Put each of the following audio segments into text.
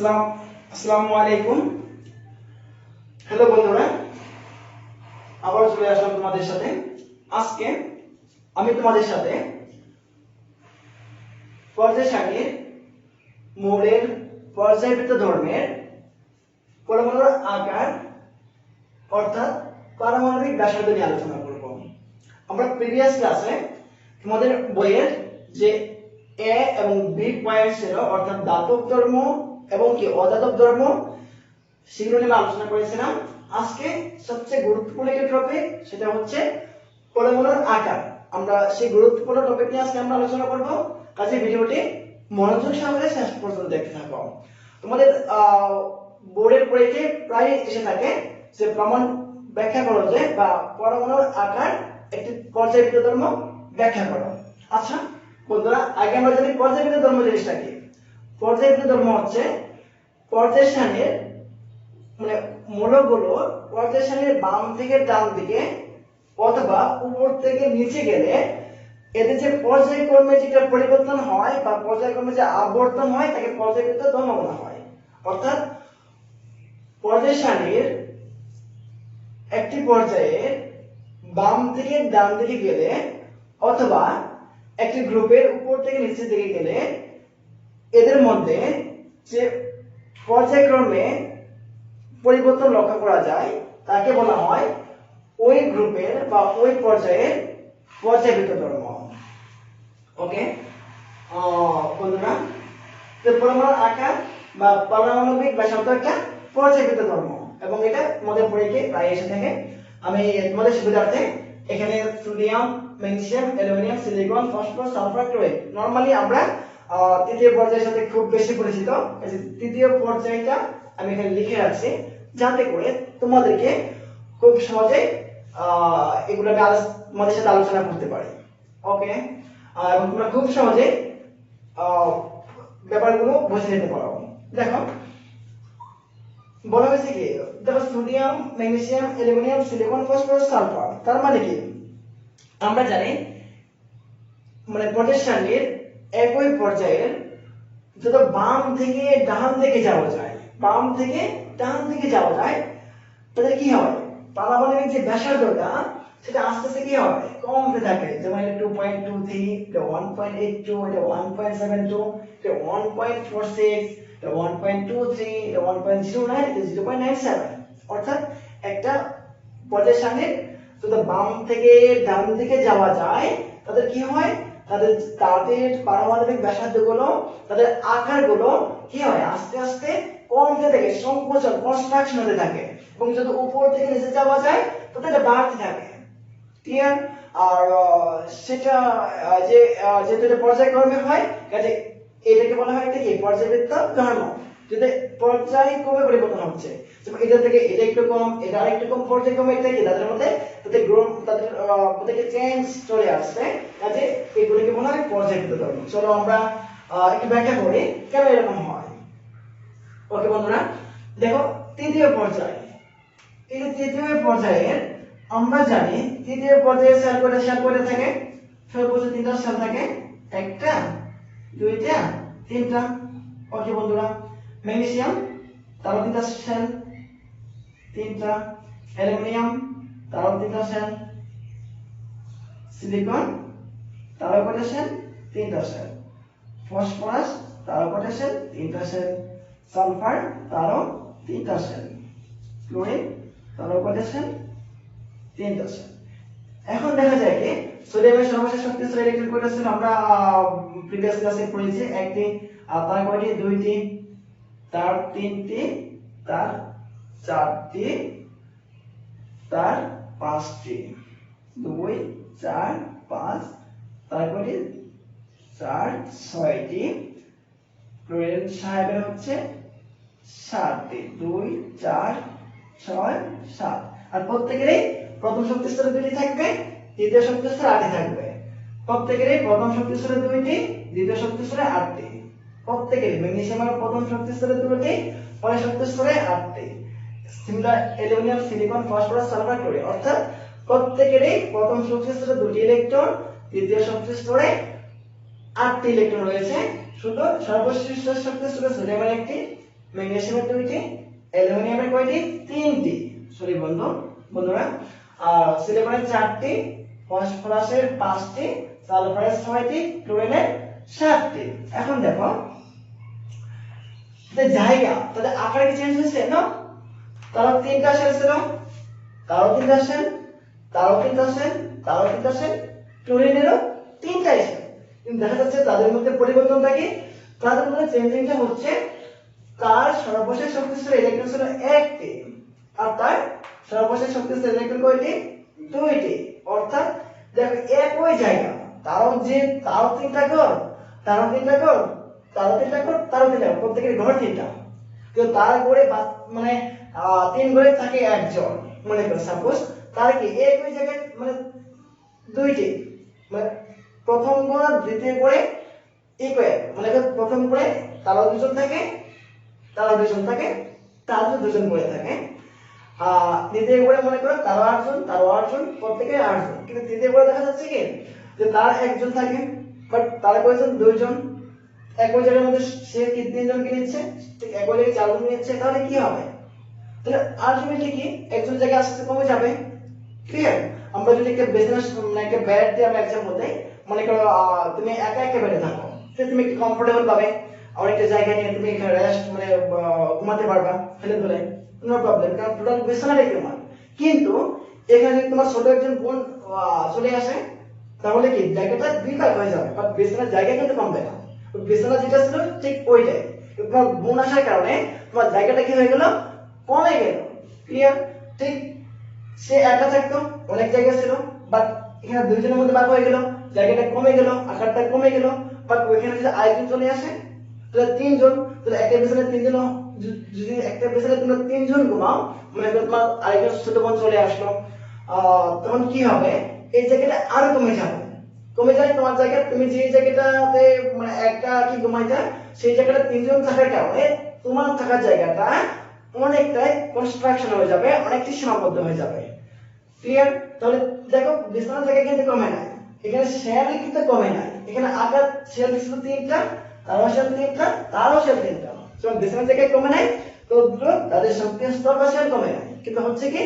আসসালামু আলাইকুম। হ্যালো বন্ধুরা, আবার চলে আসলাম তোমাদের সাথে। আজকে আমি তোমাদের সাথে পর্যায় সারণীর মৌলের পর্যায়বৃত্ত ধর্মের পরমাণুর আকার অর্থাৎ পারমাণবিক ব্যাসার্ধ নিয়ে আলোচনা করব। আমরা প্রিভিয়াস ক্লাসে তোমাদের বইয়ের যে এ এবং বি পয়েন্ট ছিল অর্থাৎ দাতব ধর্ম এবং কি অদাতব ধর্ম সেগুলো নিয়ে আলোচনা করেছিলাম। আজকে সবচেয়ে গুরুত্বপূর্ণ একটি টপিক, সেটা হচ্ছে পরমাণুর আকার। আমরা সেই গুরুত্বপূর্ণ টপিক নিয়ে আজকে আমরা আলোচনা করব। কাজে ভিডিওটি মনোযোগ সহকারে শেষ পর্যন্ত দেখতে থাকো। তোমাদের বোর্ডের পরীক্ষায় প্রায় এসে থাকে যে প্রমাণ ব্যাখ্যা করো যে বা পরমাণুর আকার একটি পর্যায়বৃত্ত ধর্ম ব্যাখ্যা করো। আচ্ছা বন্ধুরা, আগে আমরা জানি পর্যায়বৃত্ত ধর্ম জিনিসটা কি। পর্যায়বৃত্ত ধর্ম হচ্ছে পর্যায় সারণীর মানে মৌলগুলো পর্যায় সারণীর বাম থেকে ডান দিকে অথবা উপর থেকে নিচে গেলে এদের যে পর্যায়ক্রমে যেটা পরিবর্তন হয় বা পর্যায়ক্রমে যে আবর্তন হয় তাকে পর্যায়বৃত্ত ধর্ম বলা হয়। অর্থাৎ পর্যায় সারণীর একটি পর্যায়ে বাম থেকে ডান দিকে গেলে অথবা একটি গ্রুপের উপর থেকে নিচের দিকে গেলে এদের মধ্যে যে পর্যায়ক্রমে পরিবর্তন লক্ষ্য করা যায় তাকে বলা হয় ওই গ্রুপের বা ওই পর্যায়ের পর্যায়বৃত্ত ধর্ম। ওকে বন্ধুরা, তো পরমাণুর আকার বা পারমাণবিক ব্যাসার্ধ একটা পর্যায়বৃত্ত ধর্ম এবং এটা তোমাদের পরীক্ষায় প্রায় এসে থাকে। আমি তোমাদের সুবিধার্থে এখানে sodium, magnesium, aluminium, silicon, phosphorus, sulphur, chlorine normally আমরা তৃতীয় পর্যায়ের সাথে খুব বেশি পরিচিত। তৃতীয় পর্যায়টা আমি এখানে লিখে রাখছি যাতে করে তোমাদেরকে খুব সহজে এগুলো তোমাদের সাথে আলোচনা করতে পারি। ওকে, এবং তোমরা খুব সহজে ব্যাপারগুলো বুঝে নিতে পারো। দেখো বলা হয়েছে কি, দেখো sodium, magnesium, aluminium, silicon, phosphorus, sulphur. তার মানে কি আমরা জানি মানে পর্যায় সারণীর একই পর্যায়ের যত বাম থেকে ডান দিকে যাওয়া যায়, বাম থেকে ডান দিকে যাওয়া যায় তাহলে কি হয় পারমাণবিক যে ব্যাসার্ধটা সেটা আস্তে আস্তে কি হয় কমতে থাকে। যেমন এটা 2.23, এটা 1.82, এটা 1.72, এটা 1.46, এটা 1.23, এটা 1.09, এটা 0.97। অর্থাৎ একটা পর্যায় সারণীর যদি বাম থেকে ডান দিকে যাওয়া যায় তাদের কি হয়, তাদের পারমাণবিক ব্যাসার্ধগুলো, তাদের আকারগুলো কি হয় আস্তে আস্তে কমতে থাকে, সংকোচন কনস্ট্রাকশন হতে থাকে এবং যদি উপর থেকে নিচে যাওয়া যায় তাহলে এটা বাড়তে থাকে। ক্লিয়ার? আর সেটা যে যেটা পর্যায়ক্রমে হয় কাজে এটাকে বলা হয় কি পর্যায়বৃত্ত ধর্ম। যদি পর্যায়ক্রমে পরিবর্তন হচ্ছে এটা থেকে এটা একটু কম, এটা আরেকটু কম, পর্যায়ক্রমে এটা কি তাদের মধ্যে তাদের মধ্যে চেঞ্জ চলে আসছে, কাজে এগুলোকে বলা হয় পর্যায়বৃত্ত ধর্ম। চলো আমরা একটু ব্যাখ্যা করি কেন এরকম হয়। ওকে বন্ধুরা, দেখো তৃতীয় পর্যায়, এই যে তৃতীয় পর্যায়ের আমরা জানি তৃতীয় পর্যায়ে সেল করে থাকে সর্বোচ্চ তিনটা সেল থাকে, একটা, দুইটা, তিনটা। ওকে বন্ধুরা, ম্যাগনেসিয়াম তারও তিনটা সেল, তিনটা। অ্যালুমিনিয়াম তারও তিনটা সেল, সিলিকন তারও কয়টা সেল, তিনটা সেল। ফসফরাস তারও কয়টা সেল, তিনটা সেল। সালফার তারও তিনটা সেল। ক্লোরিন তারও কয়টা সেল, তিনটা সেল। এখন দেখা যায় কি সোডিয়ামের সর্বশেষ শক্তিশালী ইলেকট্রন কয়টা ছিল আমরা প্রিভিয়াস ক্লাসে পড়েছি, একটি, তার কয়টি, দুইটি, তার তিনটি, তার চারটি, তার পাঁচটি। 2 4 5, তার কয়টি, 4 6টি। ক্লোরিন সাহেবের হচ্ছে 7টি। 2 4 6 7। আর প্রত্যেকেরই প্রথম শক্তি স্তরে দুইটি থাকবে, দ্বিতীয় শক্তি স্তরে 8টি থাকবে। প্রত্যেকেরই প্রথম শক্তি স্তরে দুইটি, দ্বিতীয় শক্তি স্তরে 8টি। প্রত্যেকেরই ম্যাগনেসিয়ামের প্রথম শক্তি স্তরে দুইটি, পরের শক্তি স্তরে 8টি। Similar aluminium, silicon, phosphorus, sulphur, chlorine অর্থাৎ প্রত্যেকেরই প্রথম শক্তি স্তরে দুটি ইলেকট্রন, দ্বিতীয় শক্তি স্তরে 8টি ইলেকট্রন রয়েছে। শুধু সর্বশেষ শক্তি স্তরে সোডিয়ামের একটি, ম্যাগনেসিয়ামের 2টি, অ্যালুমিনিয়ামের কয়টি? 3টি। সরি বন্ধুরা, আর সিলিকনের 4টি, ফসফরাসের 5টি, সালফারের 6টি, ক্লোরিনের 7টি। এখন দেখো যে জায়গা তাদের আকার কি চেঞ্জ হয়েছে না? তারা 3টা শেল ছিল, তারও 3টা শেল, তারও 3টা শেল, তারও 3টা শেল, ক্লোরিনেরও 3টাই শেল। কিন্তু দেখা যাচ্ছে তাদের মধ্যে পরিবর্তনটা কি? তাদের মধ্যে চেঞ্জিংটা হচ্ছে তার সর্বশেষ শক্তিশালী ইলেকট্রন ছিল 1টি, আর তার সর্বশেষ শক্তিশালী ইলেকট্রন কয়টি? 2টি। অর্থাৎ দেখো একই জায়গা, তারও 3টা ঘর, তারও 3টা ঘর, তারও 3টা ঘর, তারও 3টা ঘর, প্রত্যেকের ঘর 3টা। কিন্তু তার ঘরে মানে 3 ঘরে থাকে একজন, মনে করো সাপোজ তার কি একই জায়গায় মানে 2টি, মানে প্রথম ঘর দ্বিতীয় ঘরে ইকুয়াল, মানে প্রথম ঘরে তারও 2জন থাকে, তারও 2জন থাকে, তারও 2জন ঘরে থাকে। দ্বিতীয় ঘরে মনে করো তারও 8জন, তারও 8জন, প্রত্যেকে 8জন। কিন্তু তৃতীয় ঘরে দেখা যাচ্ছে কি যে তার একজন থাকে, বাট তার কয়জন? 2জন। একই জায়গার মধ্যে সে কি 3জনকে নিচ্ছে, ঠিক একই জায়গায় 4জন নিচ্ছে, তাহলে কি হবে? তাহলে আলটিমেটলি কি একজন জায়গায় আস্তে আস্তে কমে যাবে। ক্লিয়ার? আমরা যদি একটা বিজনেস মানে একটা বেড দিয়ে আমরা एग्जांपल দেই, মনে করো তুমি একা একা বেডে থাকো, তো তুমি একটু কমফোর্টেবল পাবে, আর একটা জায়গা নিয়ে তুমি এখানে রেস্ট মানে ঘুমাতে পারবা, ফেলে ফেলে নো প্রবলেম, কারণ টোটাল বিছানাটাই তোমার। কিন্তু এখানে যদি তোমার ছোট একজন বোন চলে আসে, তাহলে কি জায়গাটা দুই ভাগ হয়ে যাবে, বাট বিছানার জায়গা কিন্তু কমবে না। বিছানা যেটা ছিল ঠিক ওইটাই, তোমার বোন আসার কারণে তোমার জায়গাটা কি হয়ে গেল? কমে গেল। ক্লিয়ার? ঠিক সে একা থাকতো, অনেক জায়গা ছিল, বাট এখানে 2জনের মধ্যে ভাগ হয়ে গেল, জায়গাটা কমে গেল, আকারটা কমে গেল, বাট ওইখানে যদি আরেকজন চলে আসে তাহলে 3জন, তাহলে একটা বিছানায় 3জন, যদি একটা বিছানায় তোমরা 3জন ঘুমাও, মানে তোমার আরেকজন ছোট বোন চলে আসলো, তখন কি হবে? এই জায়গাটা আরো কমে যাবে। কমে যায় তোমার জায়গা, তুমি যে জায়গাটাতে মানে একটা কি ঘুমাইতা, সেই জায়গাটা 3জন থাকার কারণে তোমার থাকার জায়গাটা অনেকটাই কনস্ট্রাকশন হয়ে যাবে, অনেকটাই সীমাবদ্ধ হয়ে যাবে। ক্লিয়ার? তাহলে দেখো বিছানার জায়গা কিন্তু কমে নাই, এখানে শেল কিন্তু কমে নাই, এখানে আকার শেল ছিল 3টা, তারও শেল 3টা, তারও শেল 3টা। যখন বিছানার জায়গায় কমে নাই, তো তাদের শক্তি স্তর বা শেল কমে নাই, কিন্তু হচ্ছে কি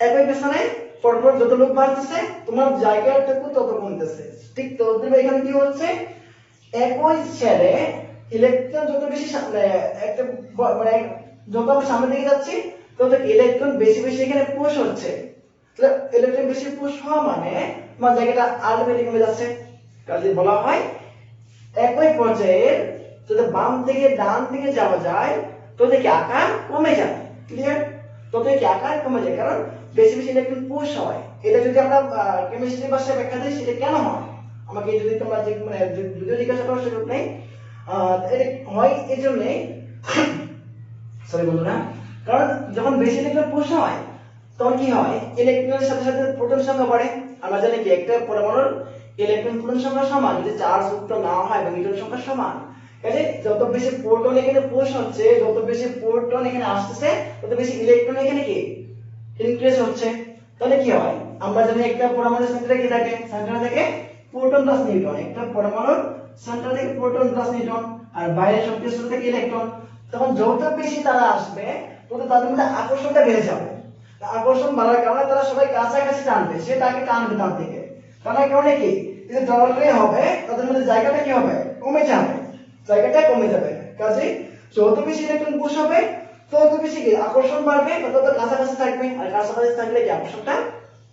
একই বিছানায় পরপর যত লোক বাড়তেছে তোমার জায়গাটুকু তত কমতেছে। ঠিক তো এখানে কি হচ্ছে? একই শেলে ইলেকট্রন যত বেশি একটা মানে যত আমরা সামনের দিকে যাচ্ছি তত ইলেকট্রন বেশি বেশি এখানে পুশ হচ্ছে। তাহলে ইলেকট্রন বেশি পুশ হওয়া মানে তোমার জায়গাটা আলটিমেটলি কমে যাচ্ছে। কাজে বলা হয় একই পর্যায়ে যদি বাম থেকে ডান দিকে যাওয়া যায় তত কি আকার কমে যায়। ক্লিয়ার? তত কি আকার কমে যায়, কারণ বেশি বেশি ইলেকট্রন পুশ হয়। এটা যদি আমরা কেমিস্ট্রি ভাষায় ব্যাখ্যা দিই সেটা কেন হয়, আমাকে যদি তোমরা যে মানে যদিও জিজ্ঞাসা করার সুযোগ নেই, এটা হয় এই জন্যই সরি বন্ধুরা, কারণ যখন বেশি ইলেকট্রন পুশ হয় তখন কি হয়? ইলেকট্রনের সাথে সাথে প্রোটন সংখ্যা বাড়ে। আমরা জানি কি একটা পরমাণুর ইলেকট্রন প্রোটন সংখ্যা সমান যদি চার্জ যুক্ত না হয় বা নিউট্রন সংখ্যা সমান। কাজে যত বেশি প্রোটন এখানে পুশ হচ্ছে, যত বেশি প্রোটন এখানে আসছে, তত বেশি ইলেকট্রন এখানে কি ইনক্রিজ হচ্ছে। তাহলে কি হয়? আমরা জানি একটা পরমাণুর সেন্টারে কি থাকে? সেন্টারে থাকে প্রোটন প্লাস নিউট্রন। একটা পরমাণুর সেন্টারে থাকে প্রোটন প্লাস নিউট্রন, আর বাইরে শক্তির স্তরে থাকে ইলেকট্রন। তখন যত বেশি তারা আসবে তত তাদের মধ্যে আকর্ষণটা বেড়ে যাবে। আকর্ষণ বাড়ার কারণে তারা সবাই কাছাকাছি টানবে, সে তাকে টানবে তার দিকে। টানার কারণে কি যে দৌড়ালে হবে, তাদের মধ্যে জায়গাটা কি হবে? কমে যাবে, জায়গাটা কমে যাবে। কাজে যত বেশি ইলেকট্রন পুশ হবে তত বেশি কি আকর্ষণ বাড়বে, তত কাছাকাছি থাকবে, আর কাছাকাছি থাকলে কি আকর্ষণটা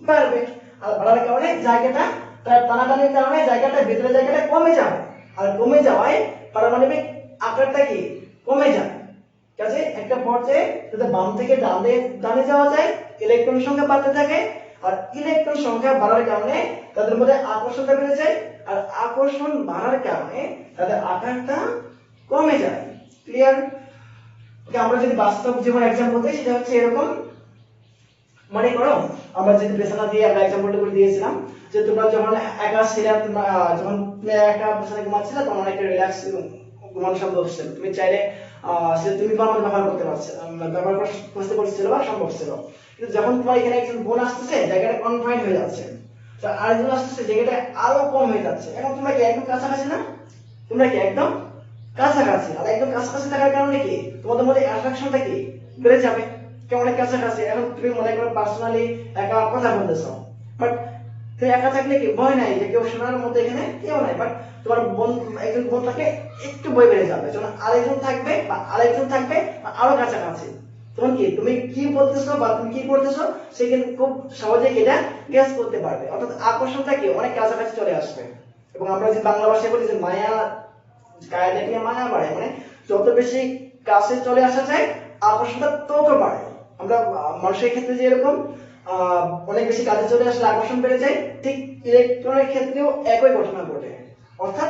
বাড়বে। আর বাড়ার কারণে জায়গাটা তার টানাটানির কারণে জায়গাটা ভিতরে জায়গাটা কমে যাবে, আর কমে যাওয়ায় পারমাণবিক আকারটা কি কমে যায়। কাজে একটা পর্যায়ে যদি বাম থেকে ডানে যাওয়া যায় ইলেকট্রন সংখ্যা বাড়তে থাকে, আর ইলেকট্রন সংখ্যা বাড়ার কারণে তাদের মধ্যে আকর্ষণটা বেড়ে যায়, আর আকর্ষণ বাড়ার কারণে তাদের আকারটা কমে যায়। ক্লিয়ার? আমরা যদি বাস্তব জীবন एग्जांपल দিই সেটা হচ্ছে এরকম। মনে করো আমরা যদি বিছানা দিয়ে আমরা एग्जांपलটা করে দিয়েছিলাম যে তোমরা যখন একা ছিলে, যখন তুমি একা বিছানায় ঘুমাচ্ছিলে তখন অনেক রিল্যাক্স ঘুমানোর সম্ভব ছিল, তুমি চাইলে সেটা তুমি পারমাণবিক ব্যবহার করতে পারছো, ব্যবহার করতে পারছিল বা সম্ভব ছিল। কিন্তু যখন তোমার এখানে একজন বোন আসতেছে জায়গাটা কনফাইন্ড হয়ে যাচ্ছে, তো আরেকজন আসতেছে জায়গাটা আরো কম হয়ে যাচ্ছে, এখন তোমরা কি একদম কাছাকাছি না? তোমরা কি একদম কাছাকাছি, আর একদম কাছাকাছি থাকার কারণে কি তোমাদের মধ্যে অ্যাট্রাকশনটা কি বেড়ে যাবে। কেমন কাছাকাছি, এখন তুমি মনে করো পার্সোনালি একা কথা বলতেছো, বাট তুমি একা থাকলে কি ভয় নাই যে কেউ শোনার মতো এখানে কেউ নাই, বাট তোমার একজন বোন থাকে একটু ভয় বেড়ে যাবে, যখন আরেকজন থাকবে বা আরেকজন থাকবে বা আরো কাছাকাছি, তখন কি তুমি কি বলতেছো বা তুমি কি করতেছো সে কিন্তু খুব সহজে এটা গেস করতে পারবে, অর্থাৎ আকর্ষণটা কি অনেক কাছাকাছি চলে আসবে। এবং আমরা যে বাংলা ভাষায় বলি যে মায়া গায়ে দেখলে মায়া বাড়ে, মানে যত বেশি কাছে চলে আসা যায় আকর্ষণটা তত বাড়ে। আমরা মানুষের ক্ষেত্রে যে এরকম অনেক বেশি কাছে চলে আসলে আকর্ষণ বেড়ে যায়, ঠিক ইলেকট্রনের ক্ষেত্রেও একই ঘটনা ঘটে। অর্থাৎ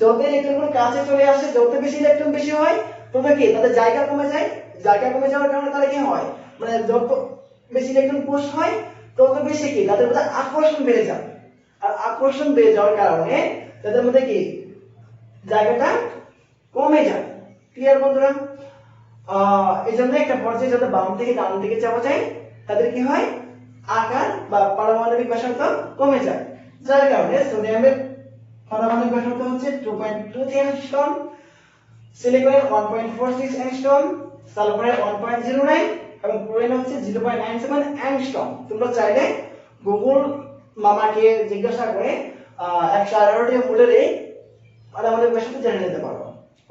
যত ইলেকট্রনগুলো কাছে চলে আসে, যত বেশি ইলেকট্রন বেশি হয় তত কি তাদের জায়গা কমে যায়, জায়গা কমে যাওয়ার কারণে তারা কি হয়, মানে যত বেশি ইলেকট্রন পুশ হয় তত বেশি কি তাদের মধ্যে আকর্ষণ বেড়ে যায়, আর আকর্ষণ বেড়ে যাওয়ার কারণে তাদের মধ্যে কি জায়গাটা কমে যায়। ক্লিয়ার বন্ধুরা? এই জন্য একটা পর্যায়ে যত বাম থেকে ডান দিকে যাওয়া যায় তাদের কি হয়, আকার বা পারমাণবিক ব্যাসার্ধ কমে যায়, যার কারণে সোডিয়ামের পারমাণবিক ব্যাসার্ধ হচ্ছে 2.23 অ্যাংস্ট্রম, সিলিকনের 1.46 অ্যাংস্ট্রম, সালফারের 1.09 এবং ক্লোরিন হচ্ছে 0.97 অ্যাংস্ট্রম। তোমরা চাইলে গুগল মামাকে জিজ্ঞাসা করে 118টি মূলের এই পারমাণবিক ব্যাসার্ধ জেনে নিতে পারো।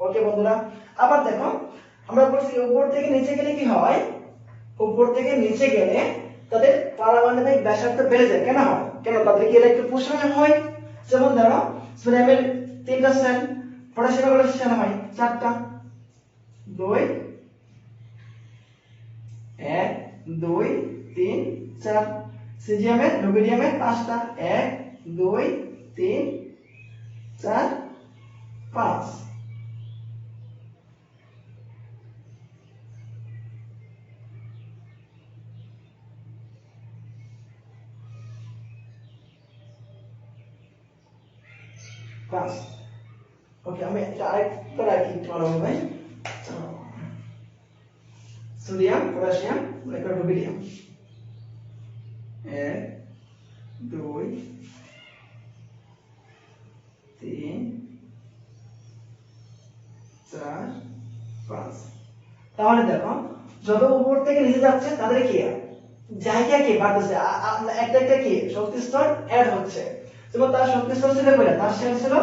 ওকে বন্ধুরা, আবার দেখো আমরা বলছি উপর থেকে নিচে গেলে কি হয়, উপর থেকে নিচে গেলে তাদের পারমাণবিক ব্যাসার্ধ বেড়ে যায়। কেন হয়? কেন তাদের কি ইলেকট্রন পুষণ হয়? যেমন ধরো সোডিয়ামের 3টা সেল, পটাশিয়ামের সেল হয় 4টা, 2 1 2 3 4, সিজিয়ামের রুবিডিয়ামের 5টা, 1 2 3 4 5। ওকে, আমি আরেকটা রাখি তোমার ভাই, সোডিয়াম পটাশিয়াম রুবিডিয়াম 1 2 3 4 5। তাহলে দেখো যত উপর থেকে নিচে যাচ্ছে তাদের কি জায়গা কি বাড়তেছে, একটা একটা কি শক্তি স্তর অ্যাড হচ্ছে। যেমন তার শক্তি স্তর ছিল কয়টা, তার শেল ছিল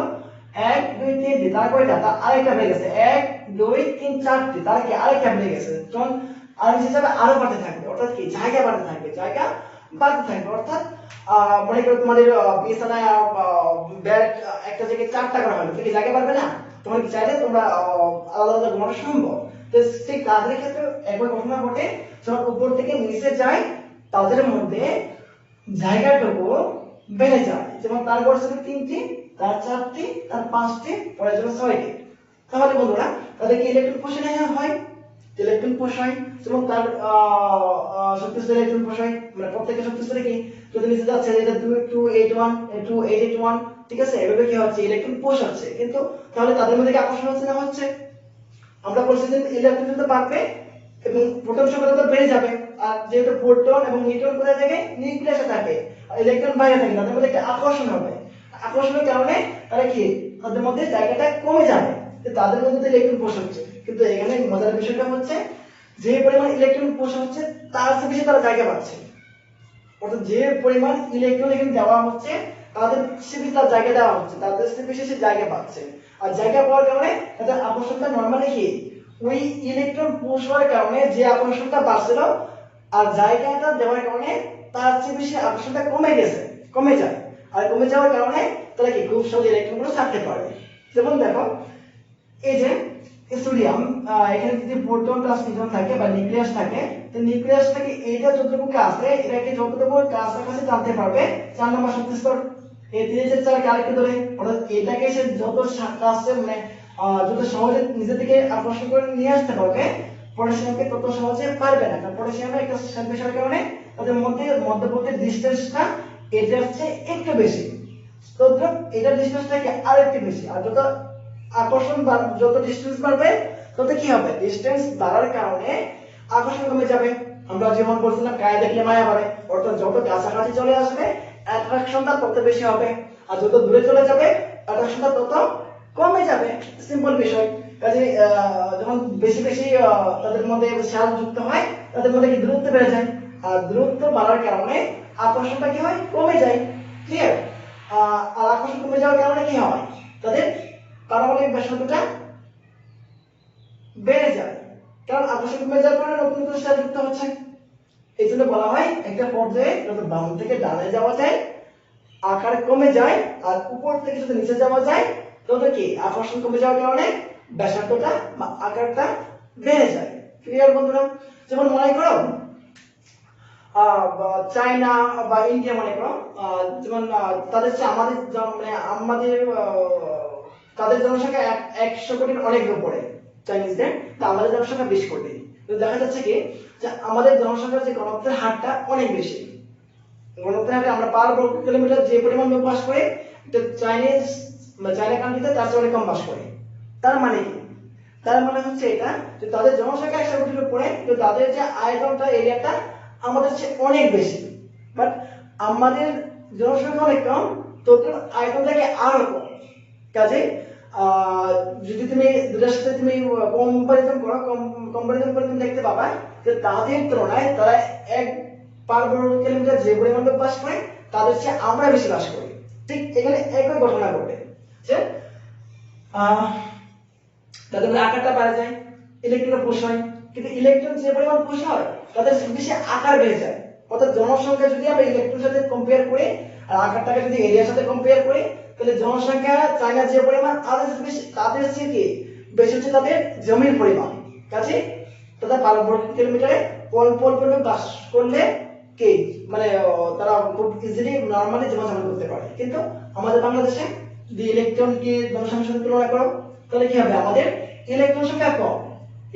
1 2 3 টি, তার কয়টা, তার আরেকটা বেড়ে গেছে 1 2 3 4টি, তার কি আরেকটা বেড়ে গেছে, তখন আর হিসাবে আরো বাড়তে থাকবে, অর্থাৎ কি জায়গা বাড়তে থাকবে, জায়গা বাড়তে থাকবে। অর্থাৎ মনে করো তোমাদের বিছানায় বেড একটা জায়গায় 4টা করা হলো, কি জায়গা বাড়বে না? তোমার কি চাইলে তোমরা আলাদা আলাদা ঘুমানো সম্ভব। তো ঠিক তাদের ক্ষেত্রে একই ঘটনা ঘটে, যখন উপর থেকে নিচে যায় তাদের মধ্যে জায়গাটুকু বেড়ে যায়। যেমন তার গড় ছিল 3টি, তার 4টি, তার 5টি, পরে ছিল 6টি। তাহলে বন্ধুরা তাদের কি ইলেকট্রন পোষণ হয়, ইলেকট্রন পোষ হয়। যেমন তার শক্তিস্তর ইলেকট্রন পোষ হয়, মানে প্রত্যেকটা শক্তিস্তরে কি যদি নিচে যাচ্ছে এটা 281 281, ঠিক আছে, এভাবে কি হচ্ছে ইলেকট্রন পোষ হচ্ছে। কিন্তু তাহলে তাদের মধ্যে কি আকর্ষণ হচ্ছে না হচ্ছে? আমরা বলছি যে ইলেকট্রন যত বাড়বে এবং প্রোটন সংখ্যা তত বেড়ে যাবে, আর যেহেতু প্রোটন এবং নিউট্রন কোথায় থাকে, নিউক্লিয়াসে থাকে, আর ইলেকট্রন বাইরে থাকে, তাদের মধ্যে একটা আকর্ষণ হবে। আকর্ষণের কারণে তারা কি তাদের মধ্যে জায়গাটা কমে যাবে, তাদের মধ্যে ইলেকট্রন পোষ হচ্ছে। কিন্তু এখানে মজার বিষয়টা হচ্ছে যে পরিমাণ ইলেকট্রন পোষ হচ্ছে তার চেয়ে বেশি তারা জায়গা পাচ্ছে, অর্থাৎ যে পরিমাণ ইলেকট্রন এখানে দেওয়া হচ্ছে তাদের চেয়ে বেশি তার জায়গা দেওয়া হচ্ছে, তাদের চেয়ে বেশি সে জায়গা পাচ্ছে। আর জায়গা পাওয়ার কারণে তাদের আকর্ষণটা নরমালি কি ওই ইলেকট্রন পুশ হওয়ার কারণে যে আকর্ষণটা বাড়ছিল আর জায়গাটা দেওয়ার কারণে তার চেয়ে বেশি আকর্ষণটা কমে গেছে, কমে যায়। আর কমে যাওয়ার কারণে তারা কি খুব সহজে ইলেকট্রনগুলো ছাড়তে পারে। যেমন দেখো এই যে সোডিয়াম, এখানে যদি প্রোটন প্লাস নিউট্রন থাকে বা নিউক্লিয়াস থাকে, তো নিউক্লিয়াস থেকে এইটা যতটুকু কাছে এটাকে যতটুকু কাছাকাছি টানতে পারবে 4 নম্বর শক্তি স্তর, এই 3 কে আরেকটু ধরে, অর্থাৎ এটাকে সে যত কাছে মানে যত সহজে নিজে থেকে আকর্ষণ করে নিয়ে আসতে পারবে, পটাশিয়ামকে তত সহজে পারবে না। কারণ পটাশিয়ামের একটা বিষয়ের কারণে তাদের মধ্যে মধ্যবর্তী ডিসটেন্সটা এটার চেয়ে একটু বেশি, তো এটার ডিসটেন্সটাকে আরেকটু বেশি। আর যত আকর্ষণ যত ডিসটেন্স বাড়বে তত কি হবে, ডিসটেন্স বাড়ার কারণে আকর্ষণ কমে যাবে। আমরা যেমন বলছিলাম গায়ে দেখলে মায়া বাড়ে, অর্থাৎ যত কাছাকাছি চলে আসবে অ্যাট্রাকশনটা তত বেশি হবে, আর যত দূরে চলে যাবে অ্যাট্রাকশনটা তত কমে যাবে। সিম্পল বিষয়। কাজে যখন বেশি বেশি তাদের মধ্যে শেল যুক্ত হয় তাদের মধ্যে কি দূরত্ব বেড়ে যায়, আর দূরত্ব বাড়ার কারণে আকর্ষণটা কি হয়, কমে যায়। ক্লিয়ার? আর আকর্ষণ কমে যাওয়ার কারণে কি হয়, তাদের পারমাণবিক ব্যাসার্ধটা বেড়ে যায়, কারণ আকর্ষণ কমে যাওয়ার কারণে নতুন নতুন শেল যুক্ত হচ্ছে। এই জন্য বলা হয় একটা পর্যায়ে যত বাম থেকে ডানে যাওয়া যায় আকার কমে যায়, আর উপর থেকে যদি নিচে যাওয়া যায় তত কি আকর্ষণ কমে যাওয়ার কারণে ব্যাসার্ধটা বা আকারটা বেড়ে যায়। ক্লিয়ার বন্ধুরা? যেমন মনে করো চায়না বা ইন্ডিয়া, মনে করো যেমন তাদের চেয়ে আমাদের মানে আমাদের তাদের জনসংখ্যা 100 কোটির অনেক উপরে চাইনিজদের, তা আমাদের জনসংখ্যা 20 কোটি। তো দেখা যাচ্ছে কি যে আমাদের জনসংখ্যার যে ঘনত্বের হারটা অনেক বেশি। ঘনত্বের হারে আমরা পার বর্গ কিলোমিটার যে পরিমাণ লোক বাস করে, এটা চায়না কান্ট্রিতে তার চেয়ে অনেক কম বাস করে। তার মানে কি? তার মানে হচ্ছে এটা যে তাদের জনসংখ্যা 100 কোটির উপরে, কিন্তু তাদের যে আয়তনটা, এরিয়াটা আমাদের চেয়ে অনেক বেশি। বাট আমাদের জনসংখ্যা অনেক কম, তো আয়তনটাকে আরো কম। কাজে যদি তুমি দুটার সাথে তুমি কম্পারিজন করো, কম্পারিজন করে তুমি দেখতে পাবা যে তাদের তুলনায় তারা এক পার বর্গ কিলোমিটার যে পরিমাণ লোক বাস করে তাদের চেয়ে আমরা বেশি বাস করি। ঠিক এখানে একই ঘটনা ঘটে যে তাদের আকারটা বাড়ে যায়, ইলেকট্রন পুশ হয়, কিন্তু ইলেকট্রন যে পরিমাণ পুশ হয় তাদের বেশি আকার বেড়ে যায়। অর্থাৎ জনসংখ্যা যদি আমরা ইলেকট্রনের সাথে কম্পেয়ার করি আর আকারটাকে যদি এরিয়ার সাথে কম্পেয়ার করি, তাহলে জনসংখ্যা চায়না যে পরিমাণ তাদের চেয়ে কি বেশি হচ্ছে তাদের জমির পরিমাণ। কাজে তাদের পার বর্গ কিলোমিটারে অল্প অল্প লোক বাস করলে কি মানে তারা খুব ইজিলি নরমালি জীবনযাপন করতে পারে। কিন্তু আমাদের বাংলাদেশে যদি ইলেকট্রন কি জনসংখ্যার সাথে তুলনা করো তাহলে কি হবে, আমাদের ইলেকট্রন সংখ্যা কম,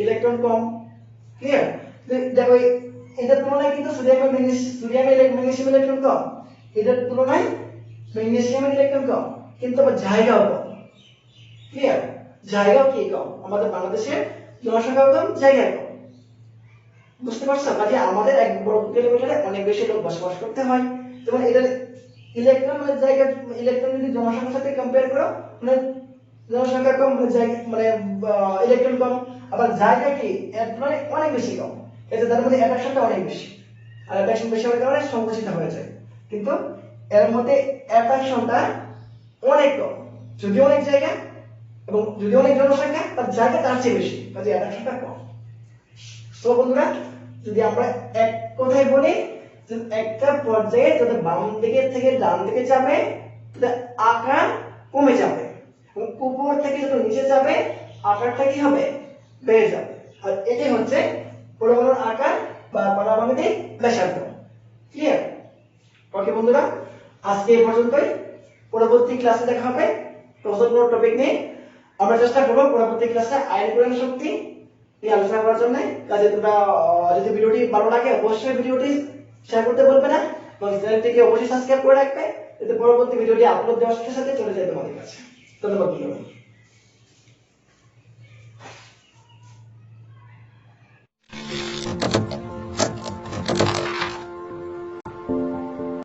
ইলেকট্রন কম। ক্লিয়ার? দেখো এটার তুলনায় কিন্তু ম্যাগনেসিয়াম ইলেকট্রন কম, এটার তুলনায় ম্যাগনেসিয়ামের ইলেকট্রন কম, কিন্তু আবার জায়গাও কম। ক্লিয়ার? জায়গাও কি কম, আমাদের বাংলাদেশের জনসংখ্যা কম, জায়গা কম। বুঝতে পারছো? কাজে আমাদের এক বর্গ কিলোমিটারে অনেক বেশি লোক বসবাস করতে হয়। যেমন এটার ইলেকট্রনের জায়গা, ইলেকট্রন যদি জনসংখ্যার সাথে কম্পেয়ার করো, মানে জনসংখ্যা কম, জায়গা মানে ইলেকট্রন কম, আবার জায়গা কি এর তুলনায় অনেক বেশি কম। এতে তার মধ্যে অ্যাট্রাকশনটা অনেক বেশি, আর অ্যাট্রাকশন বেশি হওয়ার কারণে সংকুচিত হয়ে যায়। কিন্তু এর মধ্যে অ্যাট্রাকশনটা অনেক কম, যদি অনেক জায়গা এবং যদি অনেক জনসংখ্যা, তার জায়গা তার চেয়ে বেশি, কাজে অ্যাট্রাকশনটা কম। তো বন্ধুরা, যদি আমরা এক কথায় বলি যে একটা পর্যায়ে যদি বাম দিকে থেকে ডান দিকে যাবে তাহলে আকার কমে যাবে, এবং উপর থেকে যদি নিচে যাবে আকারটা কি হবে, বেড়ে যাবে। আর এটাই হচ্ছে পরমাণুর আকার বা পারমাণবিক ব্যাসার্ধ। ক্লিয়ার? ওকে বন্ধুরা, আজকে এই পর্যন্তই। পরবর্তী ক্লাসে দেখা হবে নতুন কোনো টপিক নিয়ে। আমরা চেষ্টা করব পরবর্তী ক্লাসে আয়নীকরণ শক্তি নিয়ে আলোচনা করার জন্য। কাজে তোমরা যদি ভিডিওটি ভালো লাগে অবশ্যই ভিডিওটি শেয়ার করতে বলবে না, এবং চ্যানেলটিকে অবশ্যই সাবস্ক্রাইব করে রাখবে, যাতে পরবর্তী ভিডিওটি আপলোড দেওয়ার সাথে সাথে চলে যায় তোমাদের কাছে। ধন্যবাদ বন্ধুরা।